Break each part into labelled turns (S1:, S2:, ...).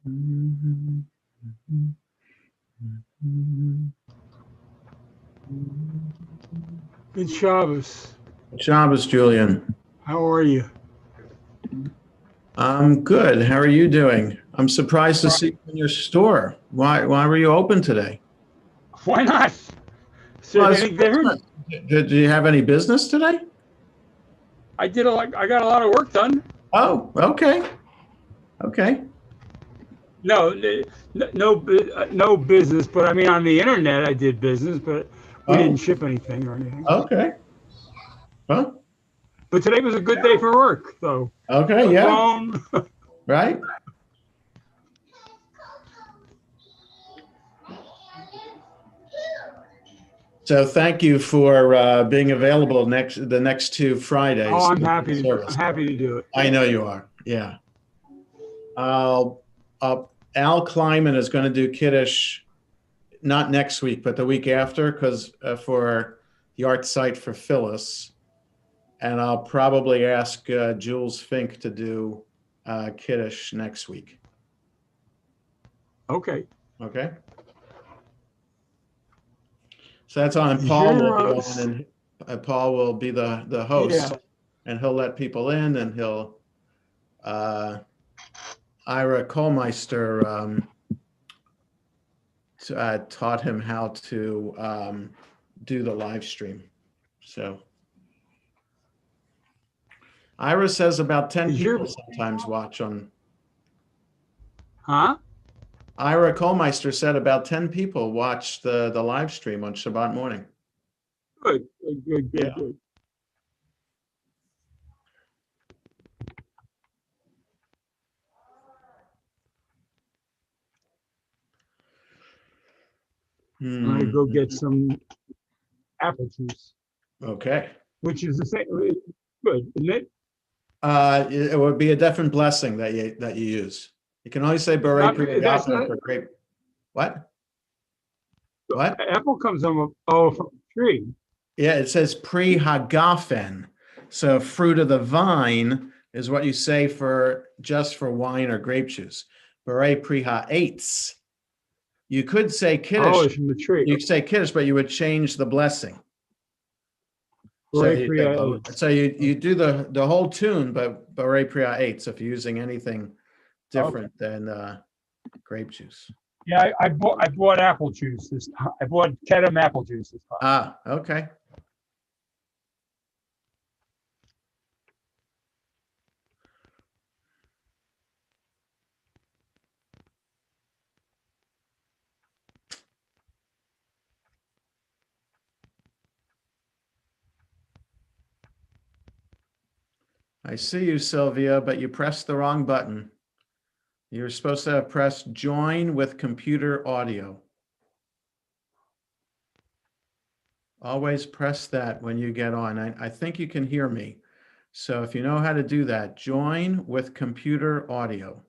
S1: Good Shabbos.
S2: Shabbos, Julian.
S1: How are you?
S2: I'm good. How are you doing? I'm surprised to see you in your store. Why were you open today?
S1: Why not? Is there
S2: Well, it's
S1: anything different?
S2: Christmas. Did you have any business today?
S1: I got a lot of work done.
S2: Oh, okay. Okay.
S1: No, no business. But I mean, on the internet, I did business, but we didn't ship anything or anything.
S2: Okay. Well,
S1: But today was a good day for work, though.
S2: okay, yeah.
S1: Phone.
S2: Right. So thank you for being available the next 2 Fridays.
S1: Oh, I'm happy to do it.
S2: I know you are. Yeah. Al Kleiman is going to do Kiddush, not next week, but the week after, because for the art site for Phyllis. And I'll probably ask Jules Fink to do Kiddush next week.
S1: Okay.
S2: Okay. So that's on, and Paul will be on, and Paul will be the host, and he'll let people in, and he'll Ira Kohlmeister taught him how to do the live stream. So Ira says about 10 people sometimes watch on.
S1: Huh?
S2: Ira Kohlmeister said about 10 people watch the live stream on Shabbat morning.
S1: Good.
S2: Yeah.
S1: Good. I'm gonna go get some apple juice.
S2: Okay.
S1: Which is the same. Good, isn't it?
S2: It would be a different blessing that you use. You can only say Berei Pri Hagafen for grape. What? What?
S1: Apple comes from from a tree.
S2: Yeah, it says Pri Hagafen. So fruit of the vine is what you say for just for wine or grape juice. Berei Pri Ha'etz. You could say Kiddush.
S1: Oh, it's from the tree.
S2: You could say Kiddush, but you would change the blessing. So you do the whole tune, but Berei Pri Ha'etz if you're using anything different than grape juice.
S1: Yeah, I bought apple juice this time. I bought Kedem apple juice this time.
S2: Ah, okay. I see you, Sylvia, but you pressed the wrong button. You're supposed to have pressed join with computer audio. Always press that when you get on. I think you can hear me. So if you know how to do that, join with computer audio.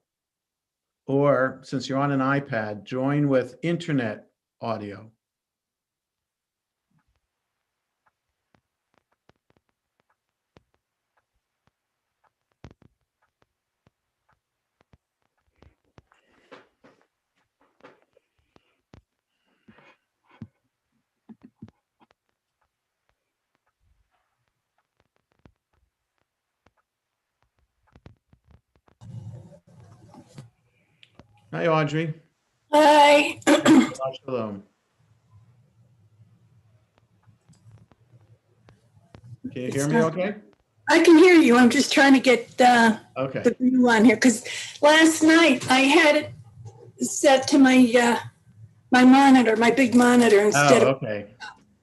S2: Or since you're on an iPad, join with internet audio. Hi, Audrey.
S3: Hi.
S2: Shalom. Can you hear me okay?
S3: I can hear you. I'm just trying to get the
S2: Okay.
S3: view on here because last night I had it set to my my monitor, my big monitor instead of.
S2: Okay.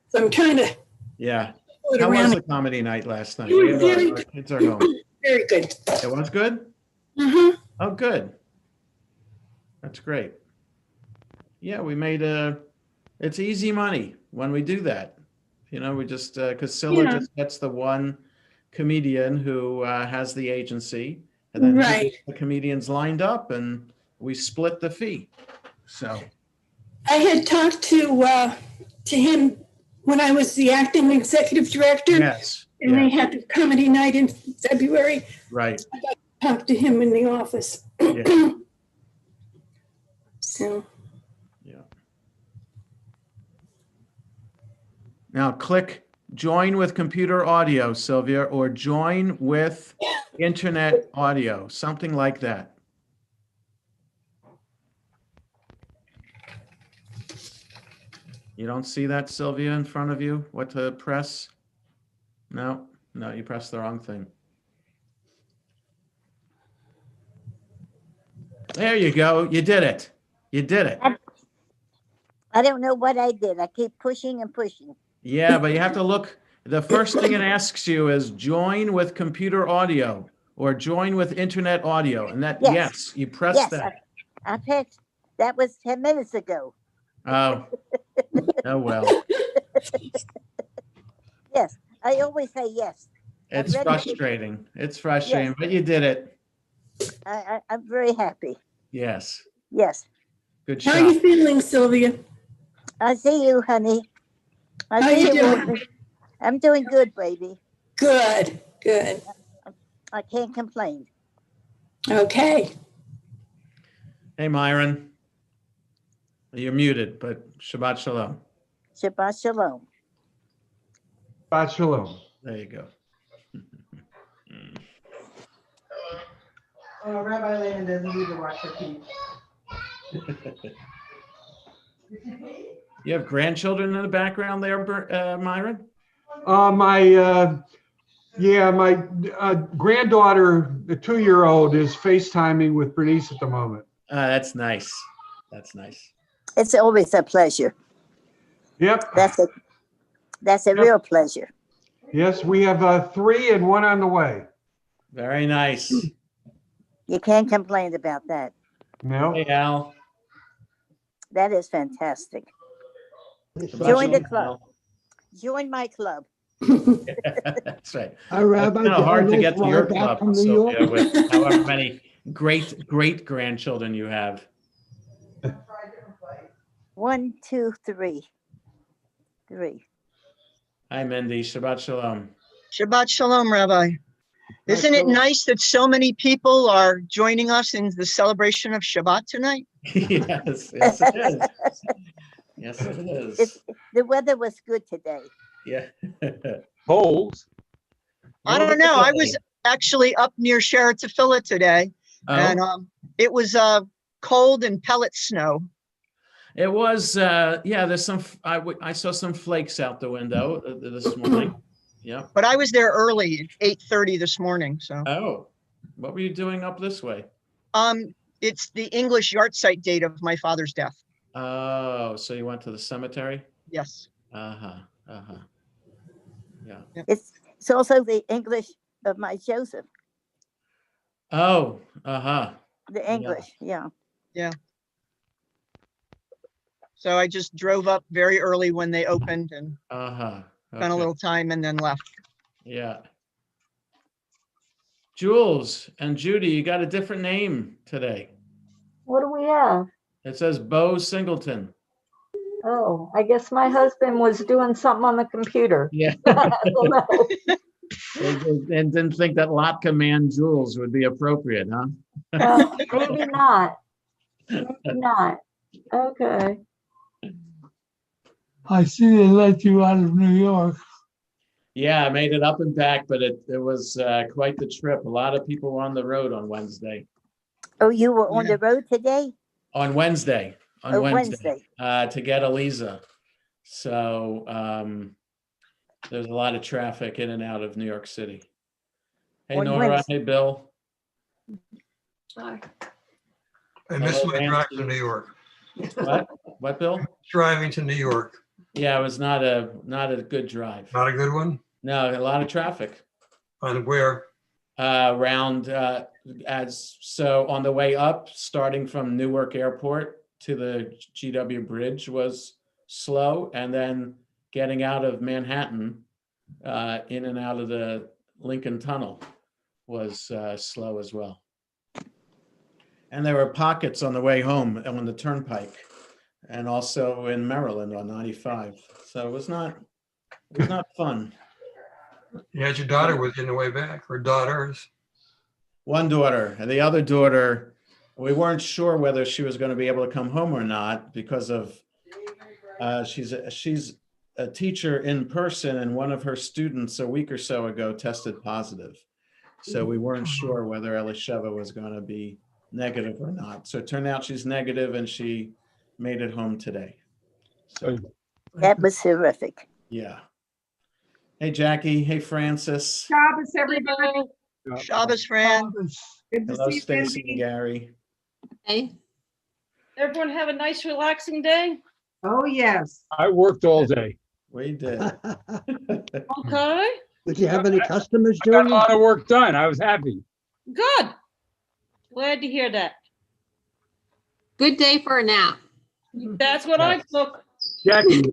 S3: So I'm trying to.
S2: Yeah.
S3: Put
S2: How
S3: around
S2: was the comedy night last night?
S3: Very
S2: Our kids are home.
S3: Very good.
S2: It was good?
S3: Mm-hmm.
S2: Oh, good. That's great. Yeah, we made it's easy money when we do that. You know, we just, because Scylla just gets the one comedian who has the agency, and then
S3: Right.
S2: the comedians lined up and we split the fee. So
S3: I had talked to him when I was the acting executive director.
S2: Yes.
S3: And they had the comedy night in February.
S2: Right.
S3: I got to talk to him in the office.
S2: Yeah.
S3: So,
S2: Yeah. Now click join with computer audio, Sylvia, or join with internet audio, something like that. You don't see that, Sylvia, in front of you? What to press? No, no, you pressed the wrong thing. There you go. You did it. You did it.
S4: I don't know what I did. I keep pushing and pushing.
S2: Yeah, but you have to look. The first thing it asks you is join with computer audio or join with internet audio. And that, yes, you press
S4: Yes,
S2: that.
S4: I pressed. That was 10 minutes ago.
S2: Oh, oh well.
S4: Yes, I always say yes.
S2: It's
S4: ready.
S2: frustrating. It's frustrating,
S4: Yes.
S2: but you did it.
S4: I'm very happy.
S2: Yes.
S4: Yes.
S2: Good
S3: how are
S2: shot.
S3: you feeling, Sylvia?
S4: I see you, honey. I
S3: How
S4: see
S3: you doing?
S4: baby. I'm doing good, baby.
S3: Good, good.
S4: I can't complain.
S3: Okay.
S2: Hey, Myron. You're muted, but Shabbat Shalom.
S4: Shabbat shalom.
S1: Shabbat shalom.
S2: There you go.
S5: Rabbi Layman doesn't need to wash her feet.
S2: You have grandchildren in the background there, Myron?
S1: My granddaughter, the 2-year-old, is FaceTiming with Bernice at the moment.
S2: That's nice. That's nice.
S4: It's always a pleasure.
S1: Yep.
S4: That's a real pleasure.
S1: Yes, we have 3 and 1 on the way.
S2: Very nice.
S4: You can't complain about that.
S1: No.
S2: Hey, Al.
S4: That is fantastic.
S2: Shabbat
S4: Join the
S2: Shalom,
S4: club.
S2: Al.
S4: Join my club.
S2: That's right.
S6: Hi, Rabbi.
S2: It's kind of hard to get to your
S6: Back
S2: club,
S6: from New
S2: Sylvia,
S6: York.
S2: with however many great grandchildren you have.
S4: 1, 2, 3. 3.
S2: Hi, Mindy. Shabbat Shalom.
S5: Shabbat shalom, Rabbi. Isn't it nice that so many people are joining us in the celebration of Shabbat tonight?
S2: Yes, yes, it is. Yes, it is.
S4: The weather was good today.
S2: Yeah.
S1: Holes.
S5: I don't know. I was actually up near Sheraton today, and
S2: Oh,
S5: it was cold and pellet snow.
S2: it was, yeah, there's some, I saw some flakes out the window this morning. Yeah.
S5: But I was there early, 8:30 this morning. So
S2: Oh, what were you doing up this way?
S5: it's the English yahrzeit date of my father's death.
S2: Oh, so you went to the cemetery?
S5: Yes.
S2: Uh-huh, uh-huh. Yeah.
S4: It's also the English of my Joseph.
S2: Oh, uh-huh.
S4: The English, yeah.
S5: So I just drove up very early when they opened and
S2: Uh-huh.
S5: spent a
S2: Okay.
S5: little time and then left.
S2: Yeah. Jules and Judy, you got a different name today.
S7: What do we have?
S2: It says Bo Singleton.
S7: Oh, I guess my husband was doing something on the computer.
S2: Yeah.
S7: I don't know.
S2: And didn't think that lot command Jules would be appropriate, huh?
S7: Well, maybe not. Maybe not. Okay.
S6: I see they let you out of New York.
S2: Yeah, I made it up and back, but it was quite the trip. A lot of people were on the road on Wednesday.
S4: Oh, you were on the road today?
S2: On Wednesday.
S4: Oh, Wednesday.
S2: To get Eliza. So there's a lot of traffic in and out of New York City. Hey,
S4: On
S2: Nora.
S4: Wednesday.
S2: Hey, Bill.
S8: I missed my drive to New York.
S2: What? What, Bill?
S8: Driving to New York.
S2: Yeah, it was not a good drive.
S8: Not a good one?
S2: No, a lot of traffic.
S8: On where?
S2: Around so on the way up, starting from Newark Airport to the GW Bridge was slow, and then getting out of Manhattan in and out of the Lincoln Tunnel was slow as well. And there were pockets on the way home on the turnpike, and also in Maryland on 95. So it was not fun.
S8: You had your daughter with you on the way back, or daughters?
S2: One daughter, and the other daughter we weren't sure whether she was going to be able to come home or not because of she's a teacher in person, and one of her students a week or so ago tested positive. So we weren't sure whether Elisheva was going to be negative or not. So it turned out she's negative, and she made it home today. So
S4: That was terrific.
S2: yeah. Hey, Jackie. Hey, Francis.
S9: Shabbos, everybody.
S5: Shabbos, Fran.
S9: Good to
S2: Hello,
S9: see you,
S2: Stacy and
S9: Cindy.
S2: Gary.
S10: Hey. Everyone have a nice, relaxing day.
S9: Oh, yes.
S1: I worked all day.
S2: We did.
S10: Okay,
S11: Did you have any customers
S1: I got a
S11: doing
S1: lot
S11: it?
S1: of work done. I was happy.
S10: good. Glad to hear that.
S12: Good day for a nap.
S10: That's what I took.
S1: Jackie,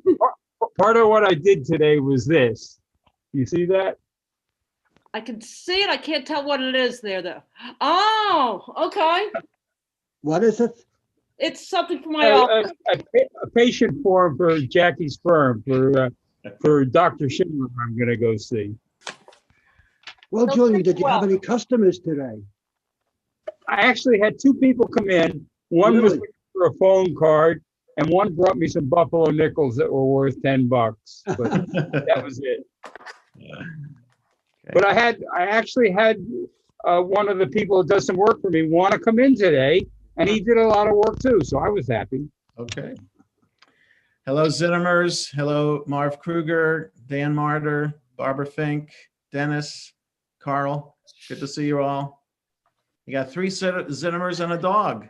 S1: part of what I did today was this. You see that?
S10: I can see it. I can't tell what it is there, though. Oh, okay.
S11: What is it?
S10: It's something for my office.
S1: A patient form for Jackie's firm for Dr. Schindler I'm going to go see.
S11: Well,
S10: They'll
S11: Julie,
S10: take
S11: did you have
S10: well.
S11: any customers today?
S1: I actually had two people come in. One was
S11: Really?
S1: looking for a phone card, and one brought me some buffalo nickels that were worth $10. But that was it. But I actually had one of the people that does some work for me want to come in today, and he did a lot of work too. So I was happy.
S2: Okay. Hello, Zinnemers. Hello, Marv Kruger, Dan Martyr, Barbara Fink, Dennis, Carl. Good to see you all. You got 3 Zinnemers and a dog.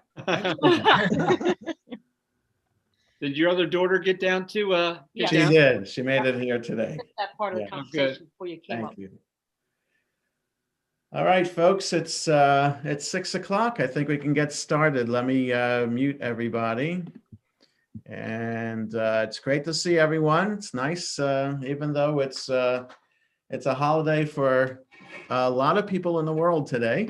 S13: Did your other daughter get down to?
S10: Yes.
S2: She did. She made it here today.
S10: That part of the
S2: Yeah.
S10: conversation before you came up.
S2: Thank you. All right, folks, it's 6 o'clock. I think we can get started. Let me mute everybody. And it's great to see everyone. It's nice, even though it's a holiday for a lot of people in the world today,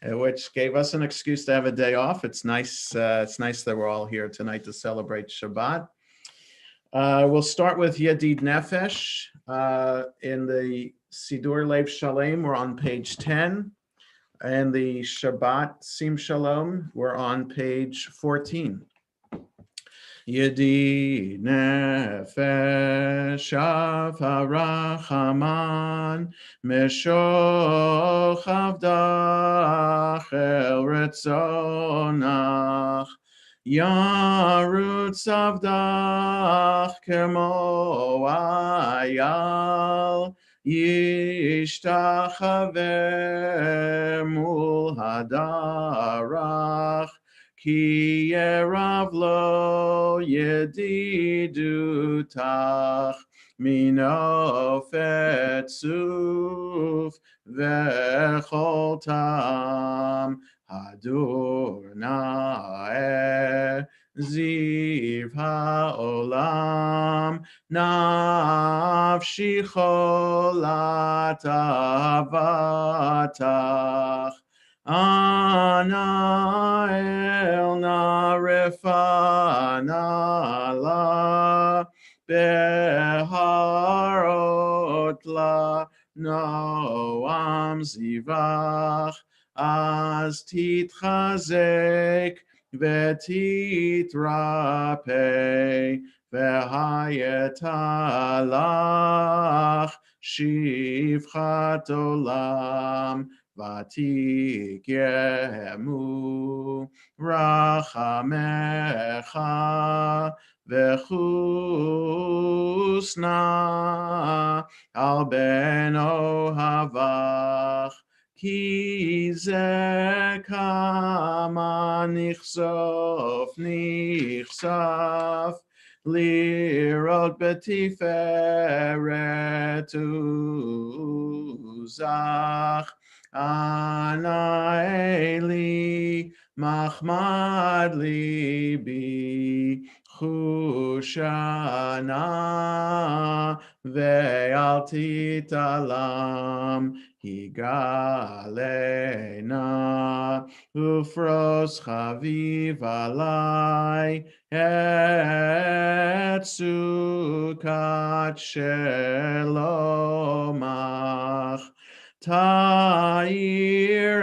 S2: which gave us an excuse to have a day off. It's nice that we're all here tonight to celebrate Shabbat. We'll start with Yedid Nefesh in the Sidur Lev Shalem. We're on page 10, and the Shabbat Sim Shalom. We're on page 14. Yedid Nefesh Av HaRachaman Meshoch Avdach El Retzonach Yarutz Avdach Kemo Ayal Yishtachaveh Mul Hadarach Ki yerav lo yedidutach minofet suf vechol tam hadur na'eh ziv ha'olam nafshi cholat avatach Ana el narefana la beharot la noam zivach az titchazek vetitrape vehayetalach shivchat olam Vatikemu rachamecha vechusna al ben ohavach ki ze kama nichsaf lirot betiferet uzach Ana Eli Mahmad Libi Chushana Ve'al Titalam Higalena Ufros Chaviv Alai Et Sukat Shelomach Ta'ir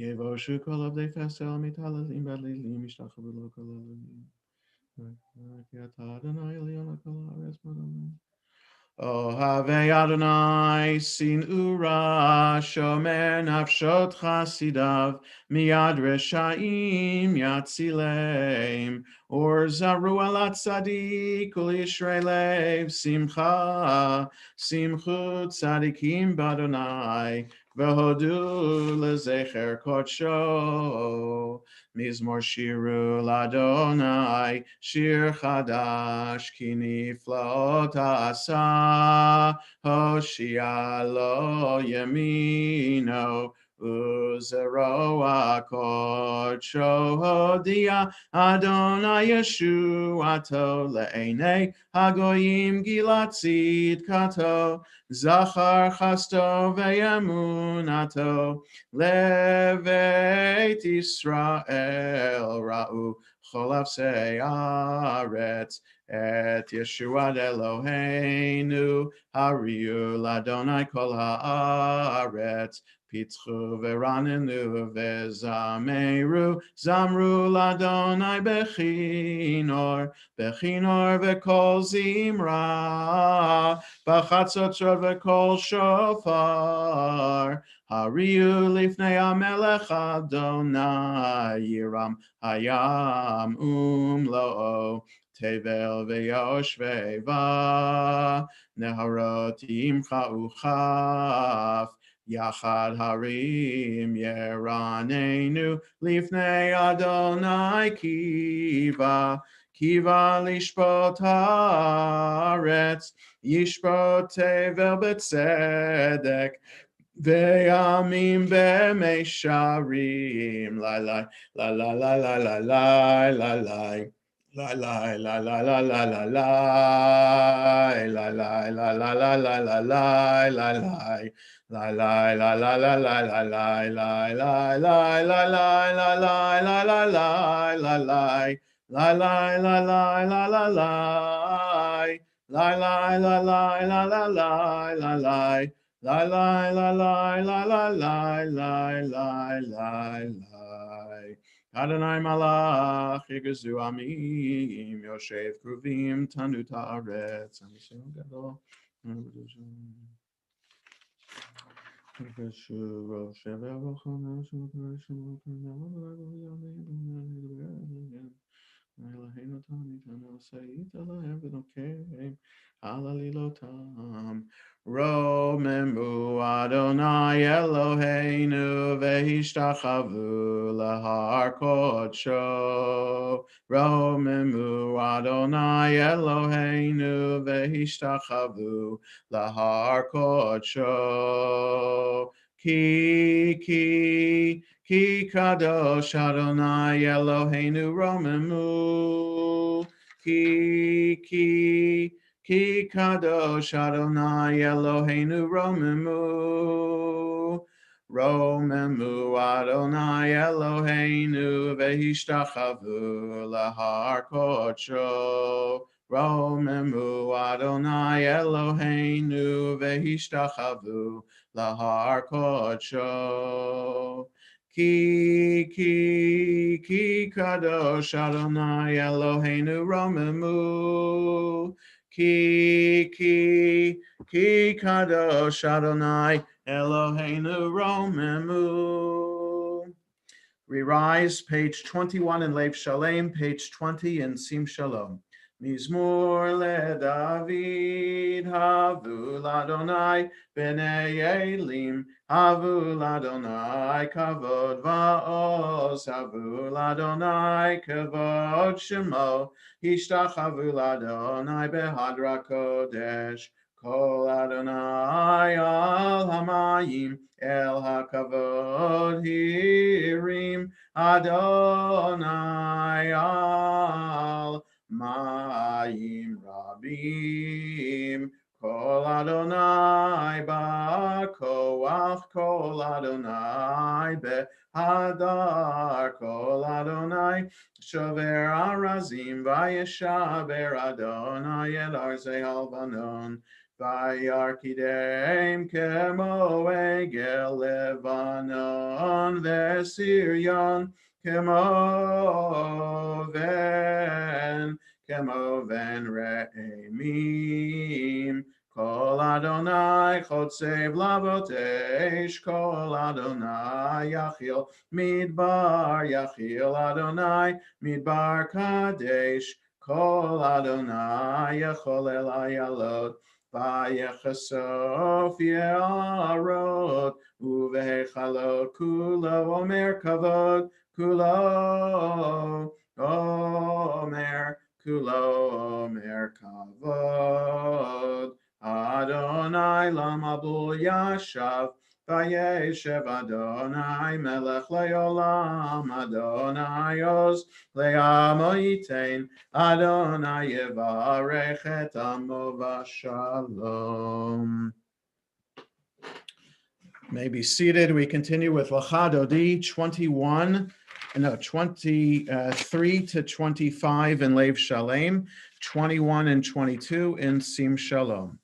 S2: יבושו כל עבדי פסל מתהללים בלילים ישתחוו לו כל הללים. כי אתה אדוני עליון על כל הארץ מדומה. אוהבי אדוני שנאו רע, שומר נפשות חסידיו, מיד רשעים יצילם. אור זרו על הצדיק ולישרי לב שמחה, שמחו צדיקים באדוני, והודו לזכר קודשו. מזמור שירו לאדוני, שיר חדש, כי נפלאות עשה, הושיע לו ימינו, וזרוע קודשו. הודיע אדוני ישועתו, לעיני הגויים גילה צדקתו, זכר חסדו ואמונתו, לבית ישראל ראו כל אפסי הארץ, את ישועת אלוהינו, הריעו לאדוני כל הארץ, פיצחו ורננו וזמרו, זמרו לאדוני בכינור, בכינור וכל זמרה, בחצוצרות וכל שופר, הריעו לפני המלך אדוני, ירם הים ומלואו, תבל ויושביה, נהרות ימחאו כף, יחד הרים ירננו, לפני אדוני קיווה לשפוט הארץ, ישפוט תבל בצדק, וימים במישרים. לי לי לי לי לי לי לי Adonai malach yegzu amim yoshev kruvim tanu ta'aretz. Anisim gadol. Romemu Adonai Eloheinu vehishtachavu lahar kodsho. Romemu Adonai Eloheinu vehishtachavu lahar kodsho. Ki kadosh Adonai Eloheinu romemu. Ki kadosh Adonai Eloheinu romemu. Romemu Adonai Eloheinu vehishtachavu lahar kodsho. Romemu Adonai Eloheinu vehishtachavu lahar kodsho. Ki kadosh Adonai Eloheinu romemu. Ki kadosh Adonai Eloheinu romemu. Re-rise, page 21 in Lev Shalem, page 20 in Sim Shalom. Mizmor leDavid, havu l'Adonai b'nei Elim, havu l'Adonai kavod va'os, havu l'Adonai kavod shemo, ishtachavu l'Adonai behadra kodesh, kol Adonai al hamayim, el hakavod hirim, Adonai al Mayim Rabim, Kol Adonai Ba'koach, Kol Adonai Behadar, Kol Adonai Shover Arazim, Vayeshaber Adonai El Arzei Halvanon, Vayarkidem kemo egel Levanon vesirion kemo ven re'emim. Kol Adonai chotsev lavotesh, Kol Adonai yachil Adonai midbar kadesh, Kol Adonai yachol el ayalot, Vayechasof yarot, uvehechalot kulo omer kavod, kulo omer kavod. Adonai lamabul yashav, vayeshev Adonai melech leolam, Adonai oz le'amo yitein, Adonai yevarech et amo v'shalom. May be seated. We continue with Lecha Dodi 23 to 25 in Lev Shalem, 21 and 22 in Sim Shalom.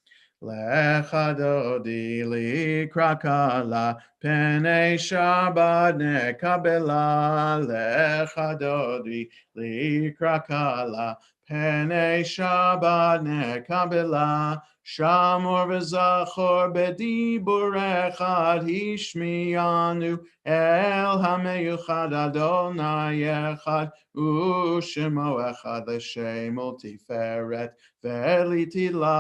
S2: Lecha Dodi likra kala, penei Shabbat nekabela. Lecha Dodi likra kala, penei Shabbat nekabela. Shamor v'zachor b'dibur echad hishmiyanu el hameyuchad Adonai echad u'shemo echad l'shem ul tiferet ve'litila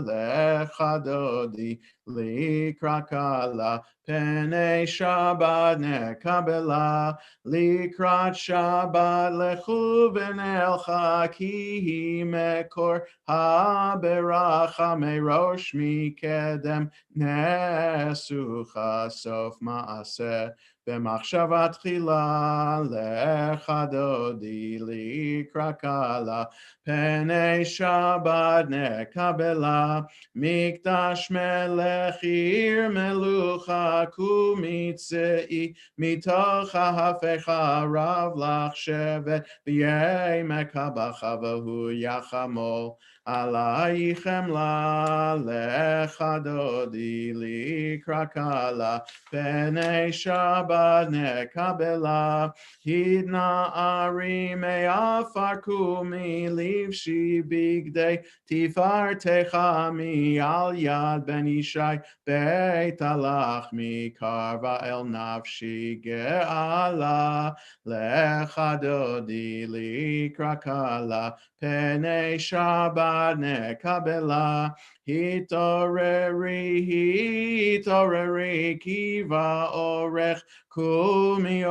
S2: lecha dodi likra kala penei Shabbat nekabela likrat Shabbat lechu v'nelcha ki hi mekor ha-beracha merosh mikedem nesucha sof maaseh b'machshavat tchila lecha dodi likra kala penei Shabbat nekabela mikdash melech ir melucha kumitzei mitoch ha'hafecha rav lach shevet b'yemeka b'chavahu yachamol Alaychem la lecha dodi likra kala penei Shabbat nekabela hidna arim me'afarku milivshi bigdei tifartecha mi al yad ben ishai beit alach mi karva el nafshi ge'ala lecha dodi likra kala penei Shabbat nekabela hitoreri kiva orech kumi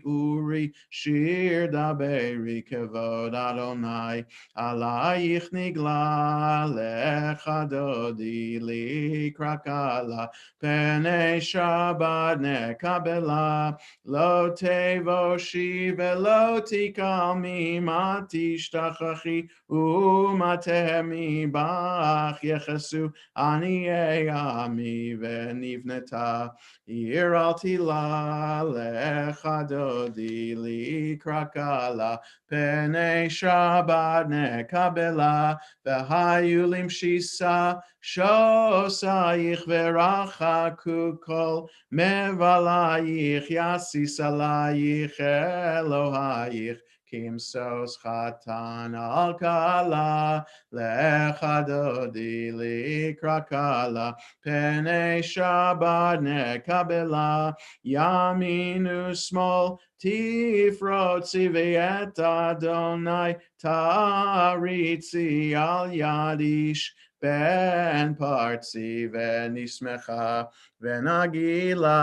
S2: uri shir daberi kevod Adonai alayich nigla lecha dodi likra kala penei Shabbat nekabela lo tevoshi velo tikal mimati shtachach umatemi bach yechesu aniei ami venivneta iralti la lecha dodi likra kala penei Shabbat nekabela v'hayulim shisa shosayich v'rachaku kol mevalayich yasis alayich Elohayich Kimsos chatan al kala lecha dodi likra kala penei Shabbat nekabela yaminu smol tifrotzi v'et Adonai taritzi al yadish ben partzi v'nismecha v'nagila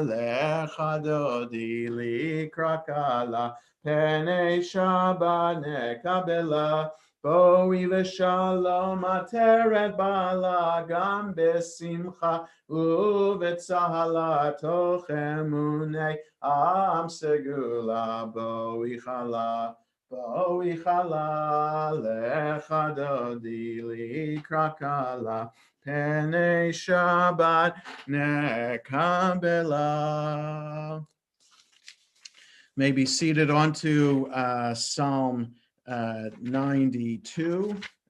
S2: lecha dodi likra kala penei Shabbat nekabela boi v'shalom ateret bala gam besimcha uvetzala toch emunei am segula boi chala lecha dodi likra kala penei Shabbat nekabela. May be seated onto Psalm 92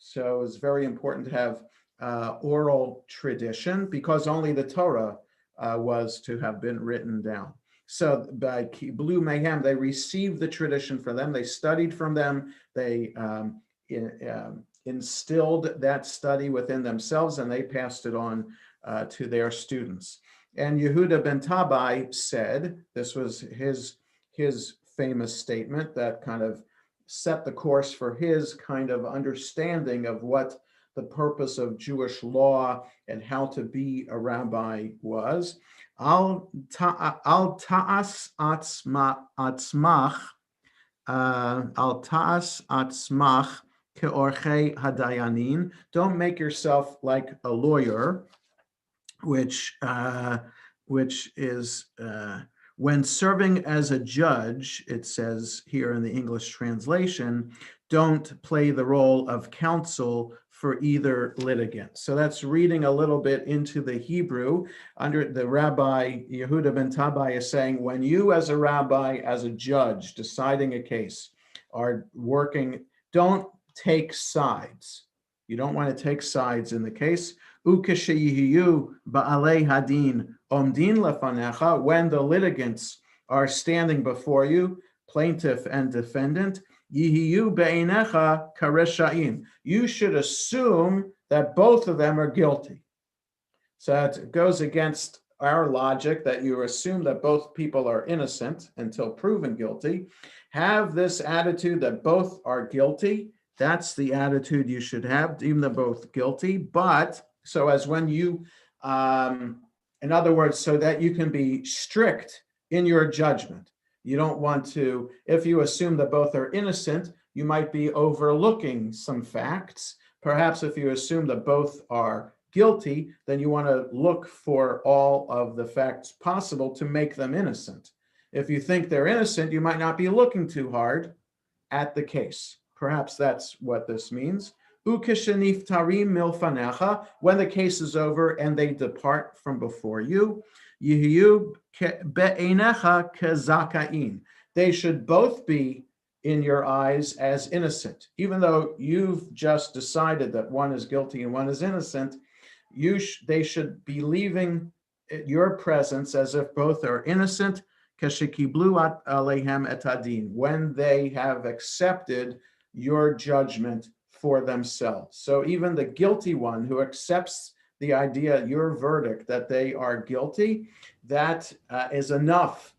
S2: So it's very important to have oral tradition, because only the Torah was to have been written down. So by Blue Mayhem, they received the tradition from them. They studied from them. They instilled that study within themselves, and they passed it on to their students. And Yehuda ben Tabai said, this was his famous statement that kind of set the course for his kind of understanding of what the purpose of Jewish law and how to be a rabbi was. Al ta'as atzmach ke'orchei hadayanin. Don't make yourself like a lawyer, which is when serving as a judge, it says here in the English translation, don't play the role of counsel for either litigant. So that's reading a little bit into the Hebrew. Under the Rabbi Yehuda ben Tabai is saying, when you as a rabbi, as a judge deciding a case, are working, don't take sides. You don't want to take sides in the case. Ukesheyiyu ba'alei hadin omdin lefanecha, when the litigants are standing before you, plaintiff and defendant, yihiyu be'einecha kareshaim. You should assume that both of them are guilty. So it goes against our logic that you assume that both people are innocent until proven guilty. Have this attitude that both are guilty. That's the attitude you should have, even though both guilty. But so as when you, in other words, so that you can be strict in your judgment. You don't want to, if you assume that both are innocent, you might be overlooking some facts. Perhaps if you assume that both are guilty, then you want to look for all of the facts possible to make them innocent. If you think they're innocent, you might not be looking too hard at the case. Perhaps that's what this means. Ukesheniftarim milfanecha, when the case is over and they depart from before you, yihiyu be'einecha kezakain. They should both be in your eyes as innocent. Even though you've just decided that one is guilty and one is innocent, they should be leaving your presence as if both are innocent, keshekiblu alehem etadin, when they have accepted your judgment for themselves. So even the guilty one who accepts the idea, your verdict, that they are guilty, that is enough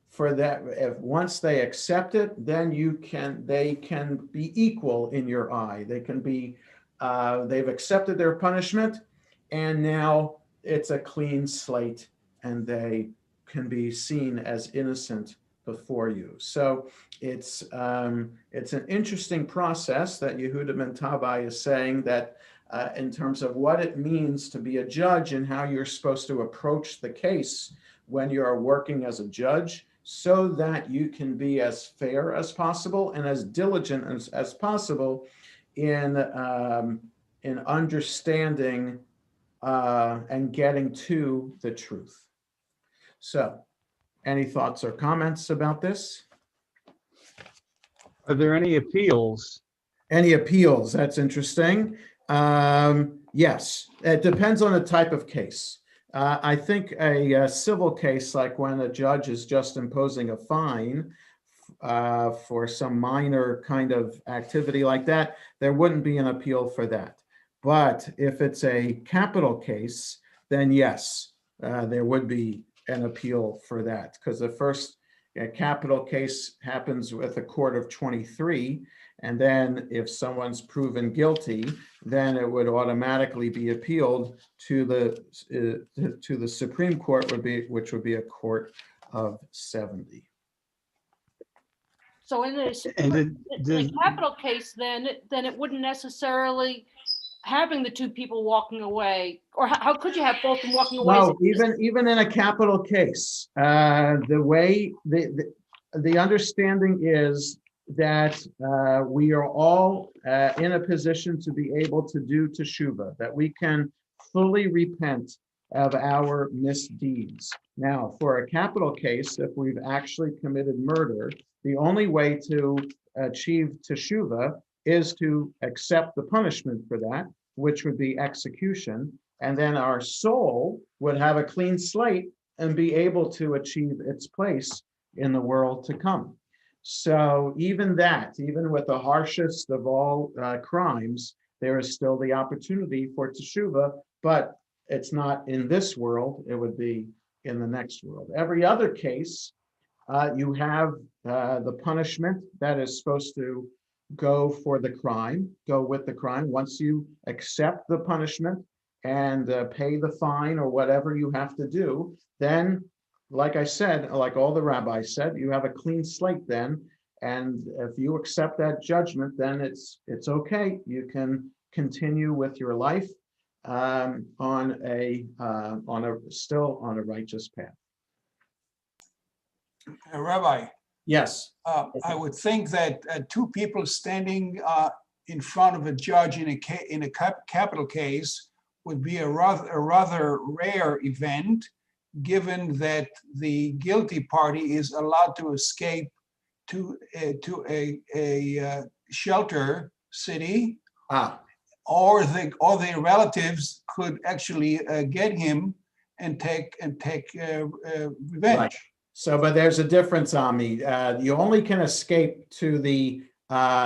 S2: for that. If once they accept it, then they can be equal in your eye. They can be, they've accepted their punishment, and now it's a clean slate, and they can be seen as innocent before you. So it's an interesting process that Yehuda ben Tabai is saying, that in terms of what it means to be a judge and how you're supposed to approach the case when you're working as a judge, so that you can be as fair as possible and as diligent as possible in understanding and getting to the truth. So, any thoughts or comments about this?
S1: Are there any appeals?
S2: Any appeals? That's interesting. Yes, it depends on the type of case. I think a civil case, like when a judge is just imposing a fine for some minor kind of activity like that, there wouldn't be an appeal for that. But if it's a capital case, then yes, there would be an appeal for that, because the first capital case happens with a court of 23, and then if someone's proven guilty, then it would automatically be appealed to the Supreme Court, which would be a court of 70.
S10: So in the capital case, then it wouldn't necessarily having the two people walking away, or how could you have both of them walking away?
S2: No, even in a capital case, the way the understanding is that we are all in a position to be able to do teshuvah, that we can fully repent of our misdeeds. Now, for a capital case, if we've actually committed murder, the only way to achieve teshuvah is to accept the punishment for that, which would be execution. And then our soul would have a clean slate and be able to achieve its place in the world to come. So even that, even with the harshest of all crimes, there is still the opportunity for teshuvah, but it's not in this world, it would be in the next world. Every other case, you have the punishment that is supposed to go for the crime, go with the crime. Once you accept the punishment and pay the fine or whatever you have to do, then, like I said, like all the rabbis said, you have a clean slate then. And if you accept that judgment, then it's okay. You can continue with your life still on a righteous path.
S6: Rabbi,
S2: Yes.
S6: I would think that two people standing in front of a judge in a capital case would be a rather rare event, given that the guilty party is allowed to escape to a shelter city, or the relatives could actually get him and take revenge.
S2: Right. So, but there's a difference, Ami. You only can escape to the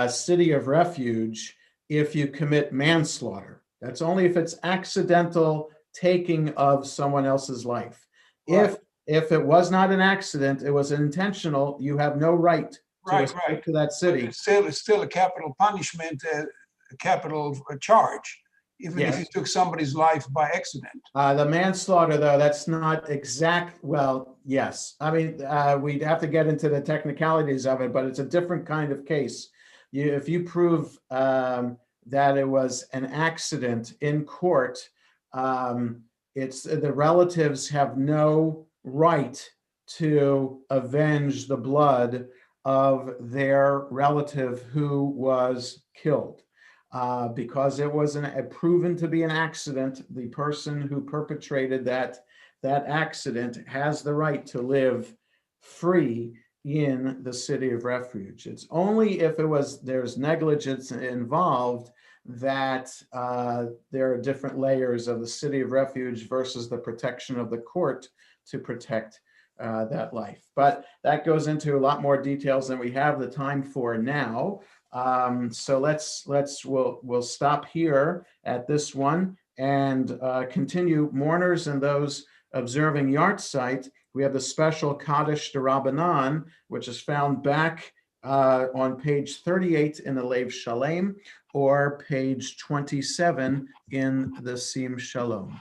S2: city of refuge if you commit manslaughter. That's only if it's accidental taking of someone else's life. Right. If it was not an accident, it was intentional, you have no right to escape to that city.
S6: It's still a capital punishment, a capital charge, even if you took somebody's life by accident.
S2: The manslaughter, though, that's not exact. Well, yes. I mean, we'd have to get into the technicalities of it, but it's a different kind of case. If you prove that it was an accident in court, it's the relatives have no right to avenge the blood of their relative who was killed. Because it was proven to be an accident, the person who perpetrated that accident has the right to live free in the city of refuge. It's only if there's negligence involved that there are different layers of the city of refuge versus the protection of the court to protect that life. But that goes into a lot more details than we have the time for now. So we'll stop here at this one and continue. Mourners and those observing Yartzeit, we have the special Kaddish D'Rabbanan, which is found back on page 38 in the Lev Shalem or page 27 in the Sim Shalom.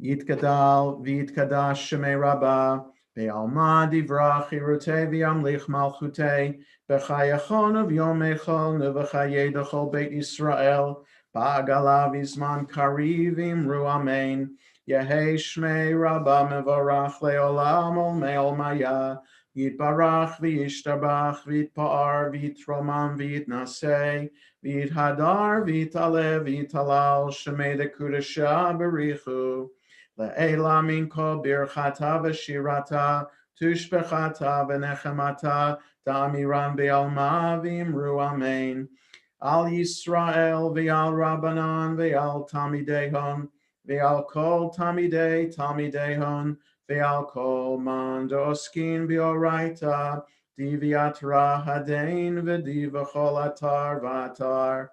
S2: Yitgadal v'yitkadash Shemei Rabbah ve'alma divrach irutei v'yamlich malchutei b'chayachon of yom echol nev'chayedachol beit Yisrael ba'agala v'zman kariv imru amen Yehei Shmei Rabbah mevorach le'olam ol me'ol maya Yitbarach v'yishtabach v'yitpa'ar v'yitromam v'yitnasei v'yithadar v'yitale v'yitalal Shemei dekudasha berichu Le'ela min kol birchata v'shirata tushbechata v'nechemata ta'amiran be'alma v'imru amen Al Yisrael v'al Rabbanan v'al Tamidehon v'al kol Tamidehon v'al kol man doskin b'oraita diviatra hadein v'divachol atar v'atar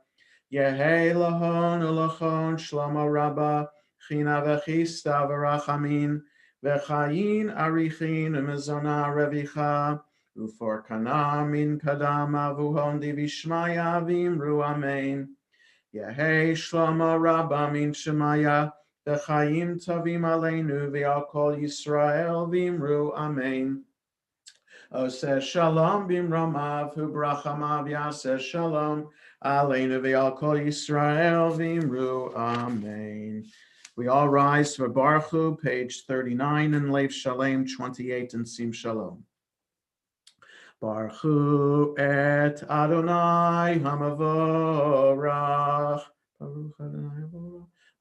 S2: Yehei lahon ulachon shlomo rabbah China v'chista v'rachamin v'chayin arichin u'mezona revicha u'for kana min kadam avuhon divishmaya v'imru amen Yehei shlomo rabbah min shemaya v'chayim tovim aleinu v'al kol Yisrael v'imru amen Oseh shalom b'imramav u'brachamav yaseh shalom aleinu v'al kol Yisrael v'imru amen. We all rise for Baruch Hu, page 39 in Lev Shalem, 28 in Sim Shalom. Baruch Hu et Adonai Hamavorach.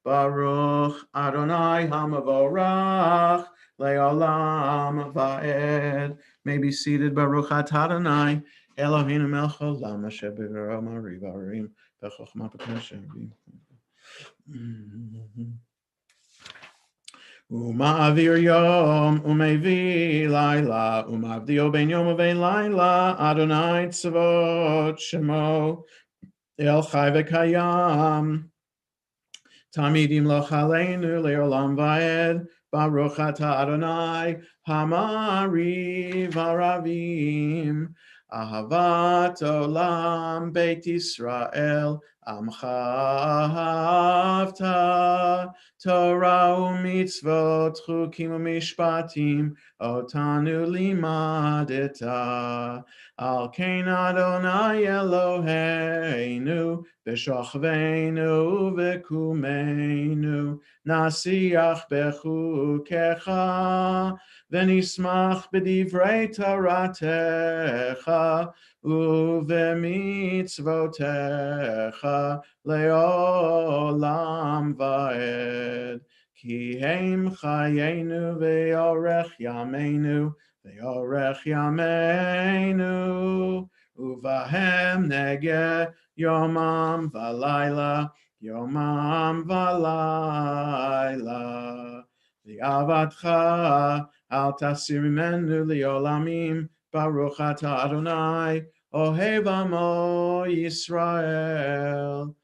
S2: Baruch Adonai Hamavorach. Le'olam va'ed. May be seated. Baruch Adonai. Eloheinu melech haolam asher b'vero ma'ariv ha'arim b'chokhmah b'kneshet. Uma'avir yom umevi laila umavdio ben yom uvein laila Adonai tzavot shemo el chai v'kayam tamidim loch aleinu le'olam va'ed baruch atah Adonai hamariv haravim ahavat olam beit Yisrael amcha ahavta Torah u'mitzvot chukim u'mishpatim otanu limadeta al kein Adonai Eloheinu b'shochveinu v'kumeinu nasiach bechukecha v'nismach b'divrei Toratecha uvemitzvotecha leolam vaed ki heim chayenu ve'orech yameinu ve'orech yameinu uvahem nege yomam valayla yomam valayla v'avatcha al tasir mimenu leolamim baruch atah Adonai Ohev Amo Yisrael,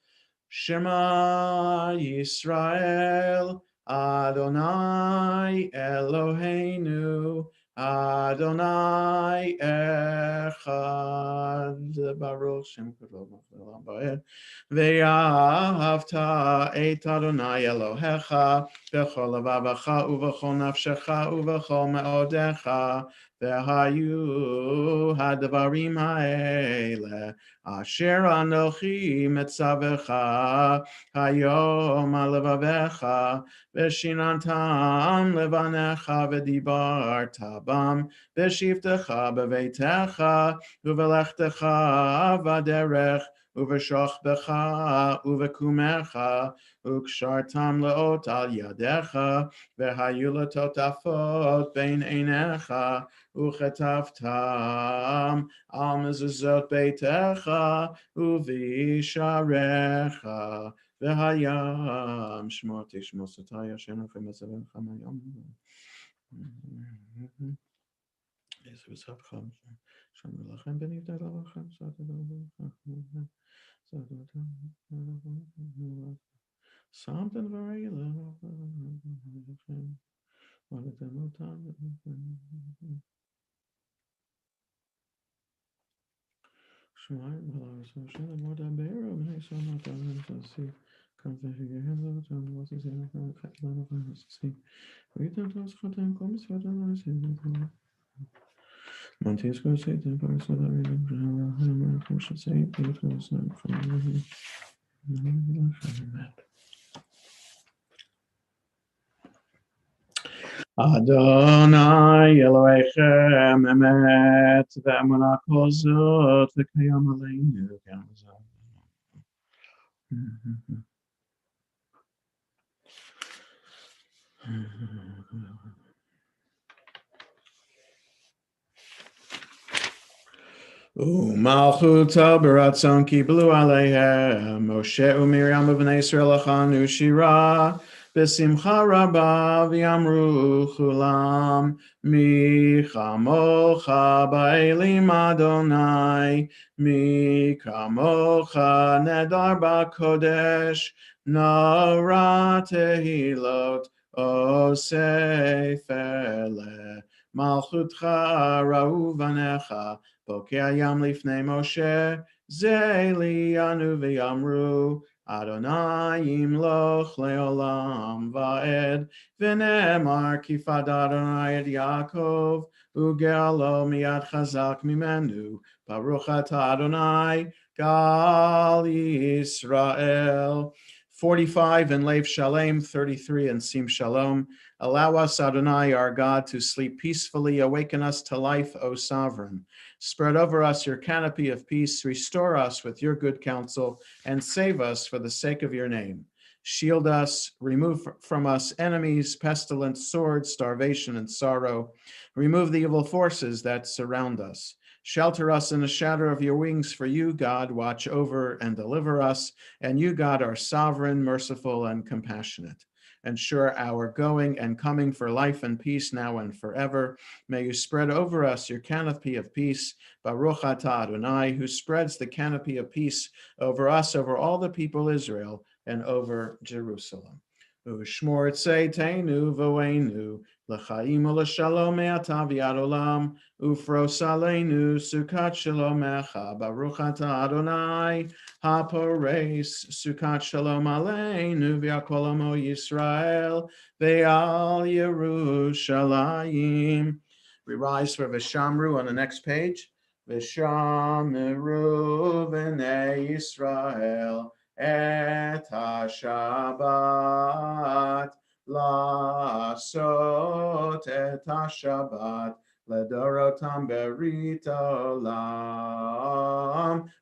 S2: Shema Yisrael, Adonai Eloheinu, Adonai Echad, Baruch Shem Kavod Malchut Ba'ed, Ve'ahavta et Adonai Elohecha, B'chol levavecha u'v'chol nafshecha u'v'chol me'odecha, V'hayu hadvarim ha'ele asher anochi metzavecha hayom alevavecha v'shinantam levanecha v'dibarta bam v'shivtecha b'veitecha u'v'lechtecha v'derech u'v'shochbecha u'v'kumecha u'kshartam leot al yadecha v'hayu letotafot bein einecha Uchetavtam al mezuzot beitecha uvisharecha v'hayam shmor tishmor sotay Hashem v'mezavecha mayom. Yes, was up, Shem lachem benivdei lachem something very little. Adonai Elohechem emet ve'emunah kol zot v'kayam aleinu gam zot. U'malchuta b'ratzon kiblu aleihem Moshe u'Miriam b'nei Yisrael achanu shira B'simcha rabba v'yamru chulam mi chamocha ba'elim Adonai mi kamocha nedar ba'kodesh nara tehilot osefele malchutcha ra'u vanecha bokei hayam lifnei Moshe ze li'anu v'yamru Adonai yimloch leolam va'ed v'ne'emar kifad Adonai et Yaakov ugealo miyad chazak mimenu baruch atah Adonai gal Yisrael. 45 in Lev Shalem, 33 in Sim Shalom. Allow us, Adonai, our God, to sleep peacefully. Awaken us to life, O Sovereign. Spread over us your canopy of peace. Restore us with your good counsel and save us for the sake of your name. Shield us, remove from us enemies, pestilence, swords, starvation, and sorrow. Remove the evil forces that surround us. Shelter us in the shadow of your wings, for you, God, watch over and deliver us. And you, God, are sovereign, merciful, and compassionate. Ensure our going and coming for life and peace now and forever. May you spread over us your canopy of peace. Baruch atah Adonai, who spreads the canopy of peace over us, over all the people Israel, and over Jerusalem. Ushmor tzeitenu v'oenu, l'chaim u'l'shalom me'ata v'ad olam, ufros aleinu sukat shalomecha, baruch atah Adonai, ha'poreis sukat shalom aleinu v'yakol amo Yisrael, ve'al Yerushalayim. We rise for V'shamru on the next page. V'shamru v'nei Yisrael, et ha-Shabbat, la'asot et ha-Shabbat, ledorotam berit olam,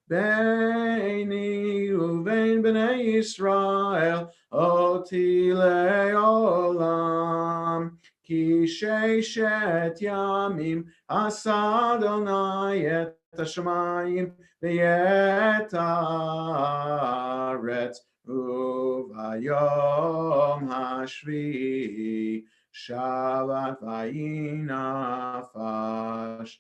S2: beini uvein b'nei Yisrael, oti le'olam, ki sheishet yamim asa Adonai et hashamayim v'et haaretz uvayom hashvi Shabbat vayinafash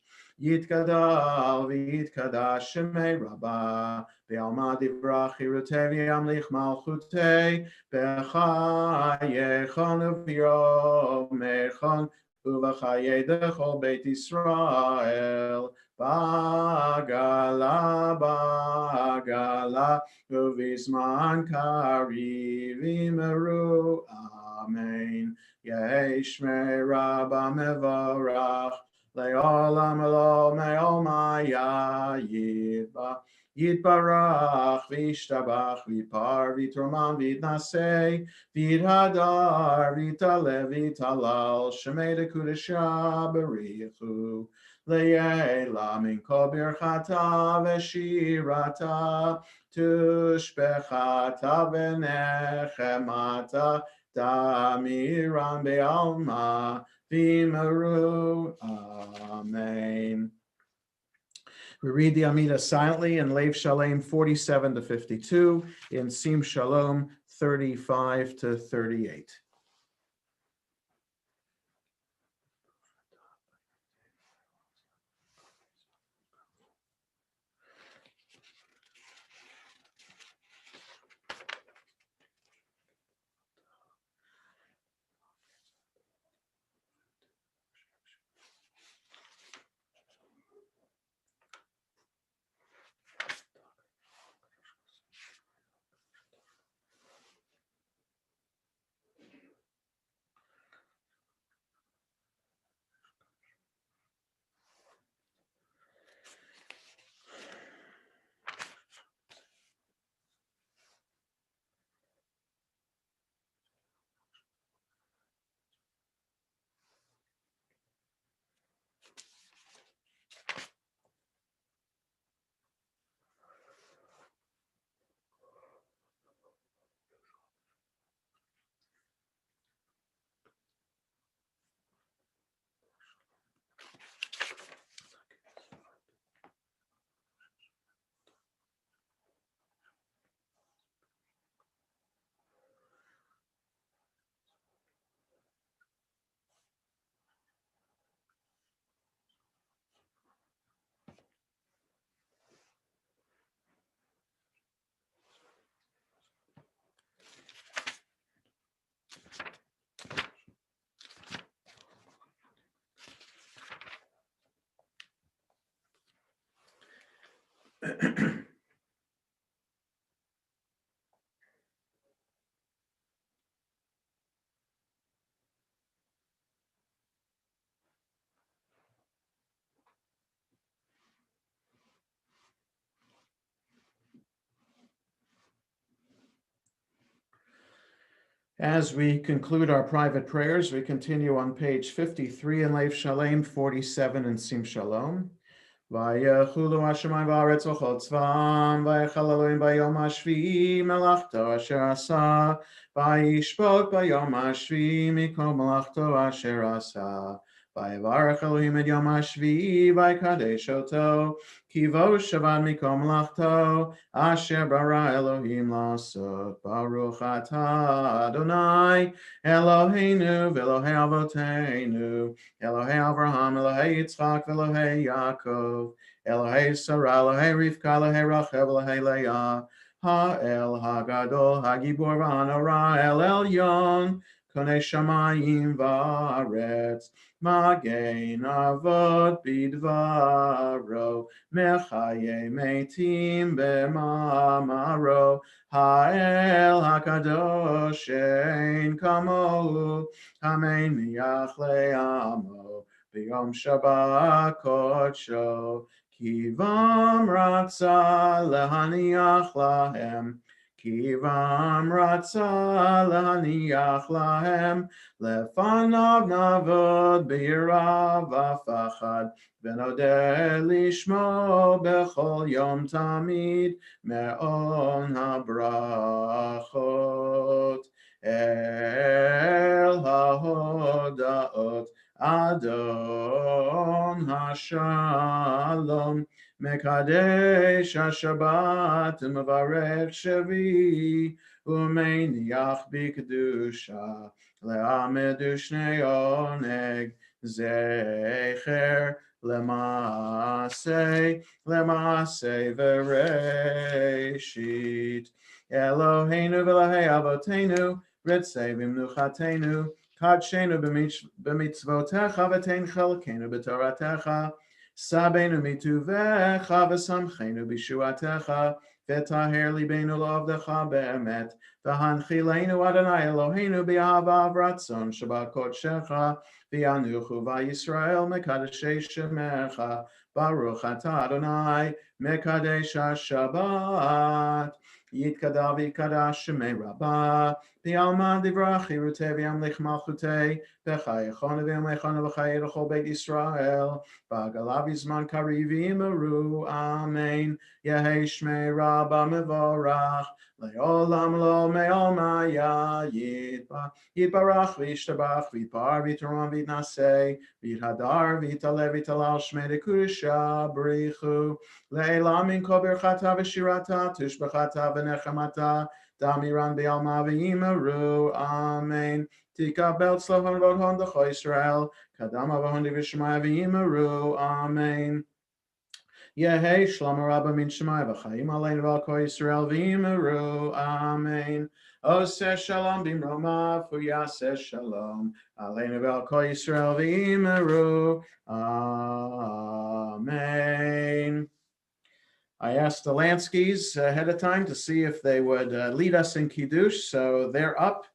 S2: Yitkadal v'yitkadash shemei rabbah Be'alma divrach hirutei v'yamlich malchutei B'chayechon uv'yomechon Uv'chayei dechol Beit Yisrael Bagala, bagala, uvizman kariv imeru, amen. Yeshmei Rabba mevorach, le'olam elo me'omaya yitbarach, v'ishtabach, v'par, v'troman, v'itnasei, v'ithadar, v'italev, v'talal, shemei dekudesha berichu. Le'ela min kol birchata v'shirata tushbechata v'nechemata damiran be'alma v'imeru. Amen. We read the Amida silently in Lev Shalem 47 to 52, in Sim Shalom 35 to 38. As we conclude our private prayers, we continue on page 53 in Lev Shalem, 47 in Sim Shalom. Vayechulu Hashemayim v'aretz v'chol tzvam, vayechal Elohim bayom hashvi'i melachto asher asa, vayishpot bayom hashvi'i mikol melachto asher asa, Vayivarech Elohim et Yom HaShvi'i vayikadesh oto ki vo shavad mikom melachto asher bara Elohim lasot. Baruch atah Adonai Eloheinu v'Elohei avoteinu Elohei Avraham Elohei Yitzchak v'Elohei Yaakov Elohei Sarah Elohei Rivka Elohei Rachel Elohei Leah Ha'el Hagadol Hagibor v'Hanora El Elyon Konei Shamayim v'Aretz Magen Avot Bidvaro Mechaye Metim B'Mamaro Ha'el HaKadosh Ein Kamohu Hamein Miach Le'amo B'Yom Shabbat Kodsho Kivam Ratza Lehaniach Lahem Kivam Ratza Lehaniach Lahem Lefanav Navod B'Yirav V'Fachad V'Nodeh Lishmo B'Chol Yom Tamid Me'on HaBrachot El HaHodaot Adon HaShalom Mekadesh HaShabbat Mevarech Shevi Umeniach B'Kedusha Le'amedu Shnei Oneg Zecher Lemase Vereshit Eloheinu v'Elohei Avotenu Ritzei v'Mnuchatenu Kadshenu b'mitzvotecha v'tein chelkenu b'toratecha Sabenu mituvecha v'samchenu b'shuatecha v'taher libenu l'avdecha be'emet v'hanchilenu Adonai Eloheinu b'ahava v'ratzon shabbat kodshecha v'yanuchu v'Yisrael mekadeshei shemecha Baruch atah Adonai mekadesh haShabbat Yitkadav yikadash shemei rabbah B'alma divrach yirutei v'yamlich malchutei B'chayechonu v'yamlechonu v'chayi l'chol beit Yisrael B'agalav yizman kariv yimaru Amen Yehei shmei rabbah mevorach Le'olam lo me'olma Yitbarach v'yishtabach v'yitbar v'yitaron v'yitnasei v'yithadar v'yitaleh v'yitalal shmei dekudusha b'richu Le'elam min kol birchata v'shirata tushbachata v'nechamata Damiran b'alma v'yimaru Amen Tikabel tzlachon v'odhon d'cho Yisrael Kadam avahon d'vishmaya v'yimaru Amen Yehei Shlomo Rabba min Shemai v'chaim aleinu v'al kol Yisrael v'yimaru Amen Oseh shalom b'mromav v'yaseh shalom aleinu v'al kol Yisrael v'yimaru Amen. I asked the Lanskys ahead of time to see if they would lead us in Kiddush, so they're up,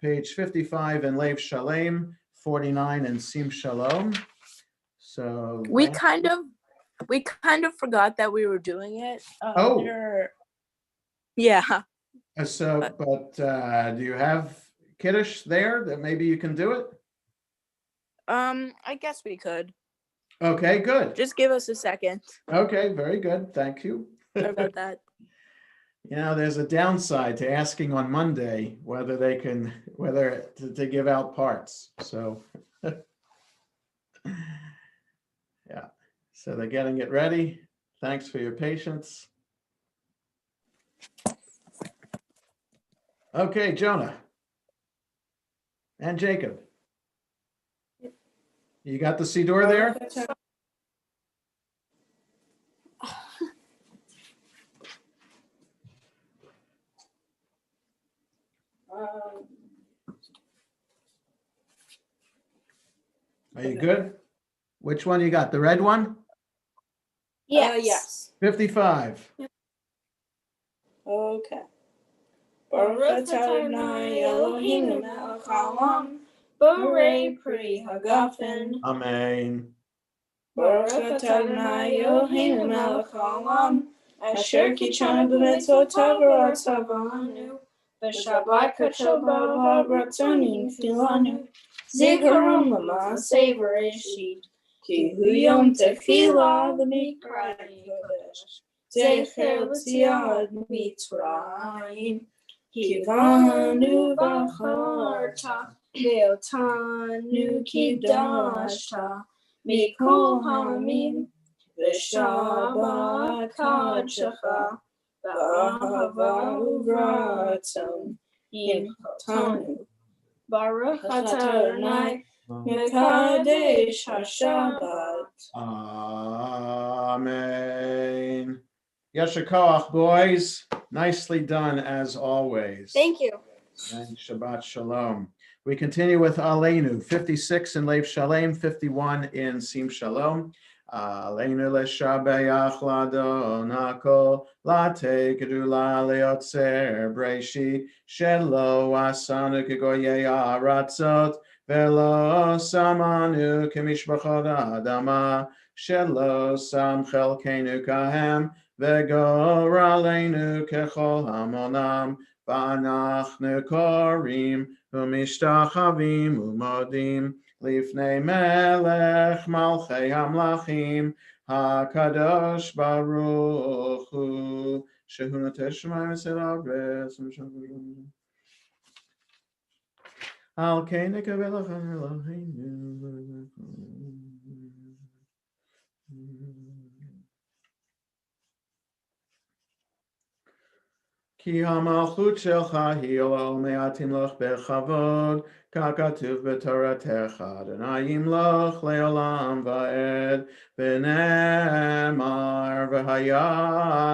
S2: page 55 in Lev Shalem, 49 in Sim Shalom. So
S14: we kind of forgot that we were doing it. Yeah.
S2: So, but do you have Kiddush there that maybe you can do it?
S14: I guess we could.
S2: Okay, good.
S14: Just give us a second.
S2: Okay, very good. Thank you.
S14: Sorry about that.
S2: You know, there's a downside to asking on Monday whether they can, whether to give out parts. So, yeah. So they're getting it ready. Thanks for your patience. Okay, Jonah and Jacob. You got the Siddur there? Are you good? Which one you got? The red one?
S14: Yes.
S2: 55.
S14: Okay. Baruch Adonai Eloheinu melech haolam, borei pri hagafen.
S2: Amen.
S14: Baruch Adonai Eloheinu melech haolam, asher kitshanu b'mitzvotav v'ratzavanu, b'shabbat kadsho b'ratzon yifilanu, zikaron l'maaseh v'reshit, ki hu yom tefillah l'mikra kodesh, zecher l'tziad mitzrayim. Kivanu b'charta ואותנו קידשת מכל העמים, ושבת קדשך, באהבה וברצון הנחלתנו. ברוך אתה אדוני מקדש השבת.
S2: Amen. Yasher koach, boys. Nicely done as always.
S15: Thank you.
S2: And Shabbat Shalom. We continue with Aleinu, 56 in Lev Shalem, 51 in Sim Shalom. Aleinu leshabeach ladon hakol, late kedula leotzer breishi, shelo asanu kegoyei aratzot, velo samanu kemishpachot adama, shelo sam chelkenu kahem, vegor aleinu kechol hamonam, v'anachnu korim, umishtachavim umodim, Lifnei melech malchei hamlachim, hakadosh baruch hu, shehu noteh shemayim v'sel haaretz, al ken nekaveh lachem Eloheinu. Ki hamalchut shelcha hi ol me'atim loch bechavod, kakatuv b'toratecha, Adonai yimloch le'olam va'ed, v'nemar v'haya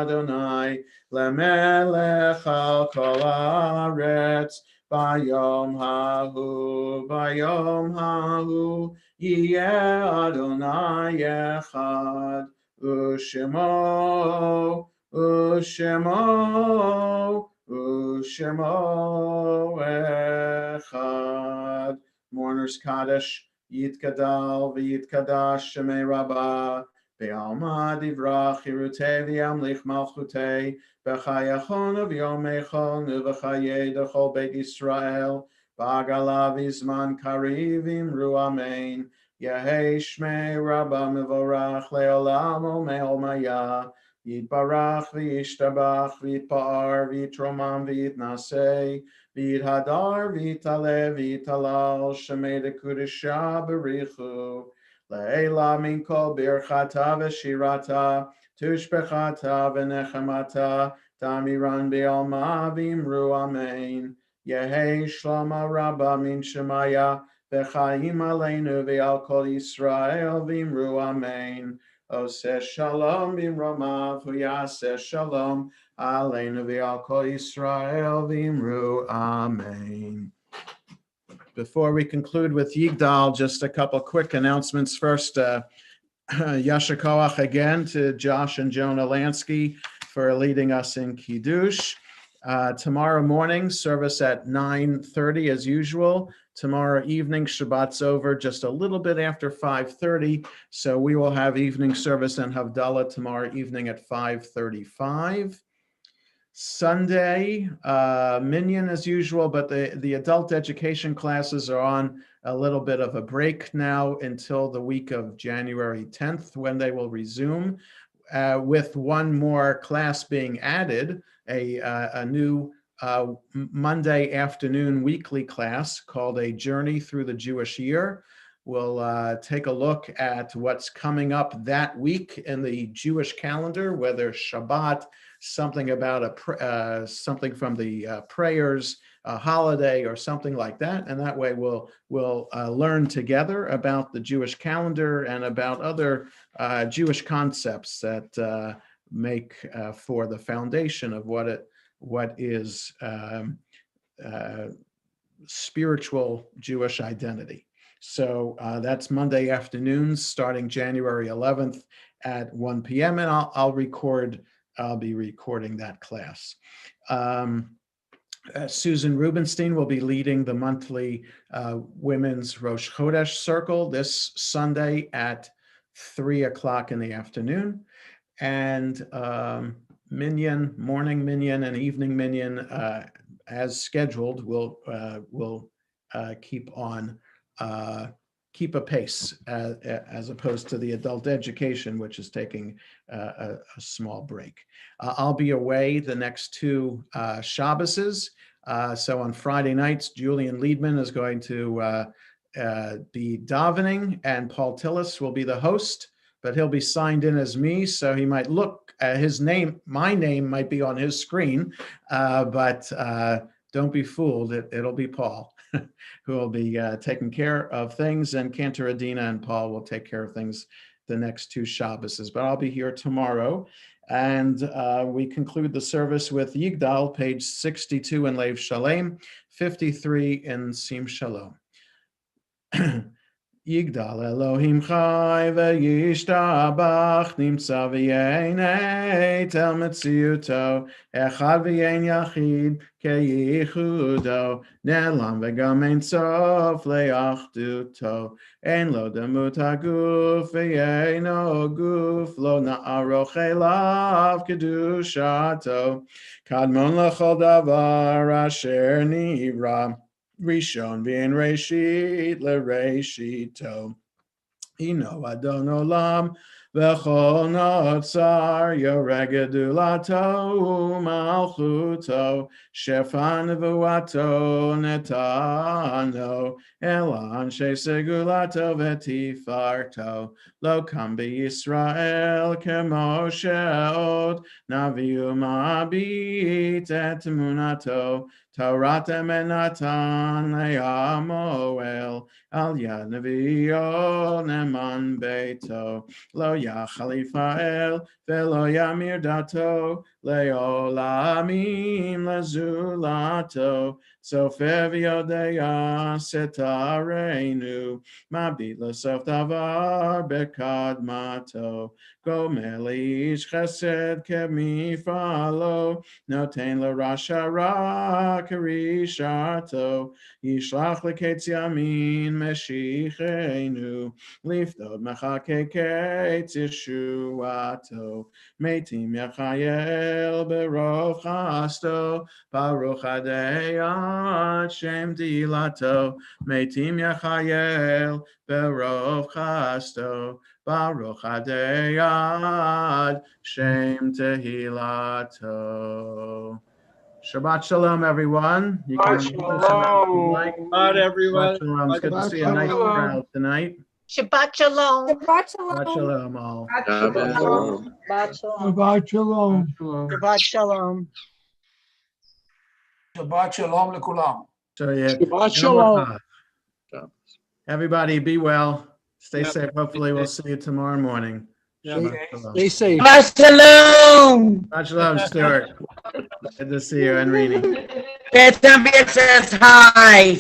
S2: Adonai lemelech al kol haaretz, bayom hahu, yeh Adonai echad, u'shemo echad. Mourners Kaddish, Yitgadal v'Yitkadash Shemei Rabbah, Be'alma divrach Hirutei v'yamlich malchutei, B'chayachonu v'yomechonu v'chayei d'chol Beit Yisrael, B'agala v'zman kariv imru amen, Yehei Shmei Rabbah mevorach le'olam u'me'olmaya, Yitbarach v'yishtabach v'yitpa'ar v'yitromam v'yitnasei v'yithadar v'yitale v'yitalal shemei dekudesha b'richu le'ela min kol birchata v'shirata tushbechata v'nechamata tamiran b'alma v'imru amen Yehei shlama rabba min shemaya v'chaim aleinu v'al kol Yisrael v'imru amen Oseh shalom b'imromav v'yaseh shalom aleinu v'al kol Yisrael v'imru amen. Before we conclude with Yigdal, just a couple quick announcements. First, Yasher koach again to Josh and Jonah Lansky for leading us in Kiddush. Tomorrow morning, service at 9:30 as usual. Tomorrow evening, Shabbat's over just a little bit after 5:30. So we will have evening service and Havdalah tomorrow evening at 5:35. Sunday, Minyan as usual, but the adult education classes are on a little bit of a break now until the week of January 10th when they will resume. With one more class being added, a new Monday afternoon weekly class called A Journey Through the Jewish Year. We'll take a look at what's coming up that week in the Jewish calendar, whether Shabbat, something about something from the prayers, a holiday, or something like that. And that way we'll learn together about the Jewish calendar and about other Jewish concepts that make for the foundation of what is spiritual Jewish identity. So that's Monday afternoons starting January 11th at 1 p.m. and I'll be recording that class. Susan Rubenstein will be leading the monthly Women's Rosh Chodesh Circle this Sunday at 3 o'clock in the afternoon. And Minyan, morning Minyan and evening Minyan, as scheduled, will keep on keep a pace as opposed to the adult education, which is taking a small break. I'll be away the next two Shabbases. So on Friday nights, Julian Liedman is going to be davening, and Paul Tillis will be the host, but he'll be signed in as me, so he might look at his name. My name might be on his screen, but don't be fooled. It'll be Paul who will be taking care of things, and Cantor Adina and Paul will take care of things the next two Shabbases. But I'll be here tomorrow. And we conclude the service with Yigdal, page 62 in Lev Shalem, 53 in Sim Shalom. Yigdal Elohim chai v'yishtabach nimtza v'yenei tel metziuto echad v'yen yachid keyichudo ne'lam v'gam ein sof le'achduto ein lo demut haguf v'yeno guf lo na'aroch elav kedushato kadmon l'chol davar asher nivra Rishon v'en Reshit l'Reshito. Ino Adon Olam v'chol notzar yoreh gedulato malchuto shefa nevuato netano el anshe segulato v'tifarto lo kam b'Yisrael kemo she'od naviu ma'abit et emunato Torah temenatan le'amoel al yad nevi'o neman beito lo yachalifael ve'lo yamir dato le'olamim lezulato sofer v'yodeya setarenu mabit l'sof davar bekadmato gomer ish chesed kemifalo noten l'rasha ra Rishato Yishlach leketz yamin meshichenu liftod mechake ketz yeshuato metim yachayel berov chasto baruch adei shem dilato metim yachayel berov chasto baruch adei shem tehilato. Shabbat shalom, everyone. You can
S1: Shabbat
S13: everyone.
S2: Shabbat shalom. It's good to see a nice crowd tonight.
S5: Shabbat shalom.
S3: Shabbat shalom.
S2: Shabbat shalom, all.
S7: Shabbat shalom.
S11: Shabbat shalom.
S5: Shabbat shalom.
S6: Shabbat shalom lekulam.
S2: So yeah,
S11: Shabbat shalom.
S2: everybody be well. Stay safe. Hopefully we'll see you tomorrow morning. Shabbat shalom.
S11: Stay safe.
S4: Shabbat shalom.
S2: Shabbat shalom, Stuart. Good to see you, and Rini.
S4: Bedtime beer says hi.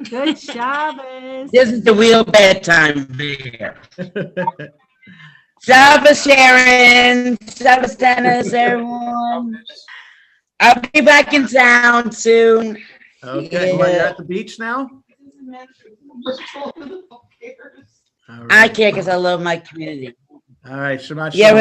S9: Good Shabbos.
S4: This is the real bedtime beer. Shabbos, Sharon. Shabbos, Dennis, everyone. I'll be back in town soon.
S2: Okay, well, you're at the beach now?
S4: I care because I love my community.
S2: All right, Shabbat
S4: Yeah,
S2: shalom.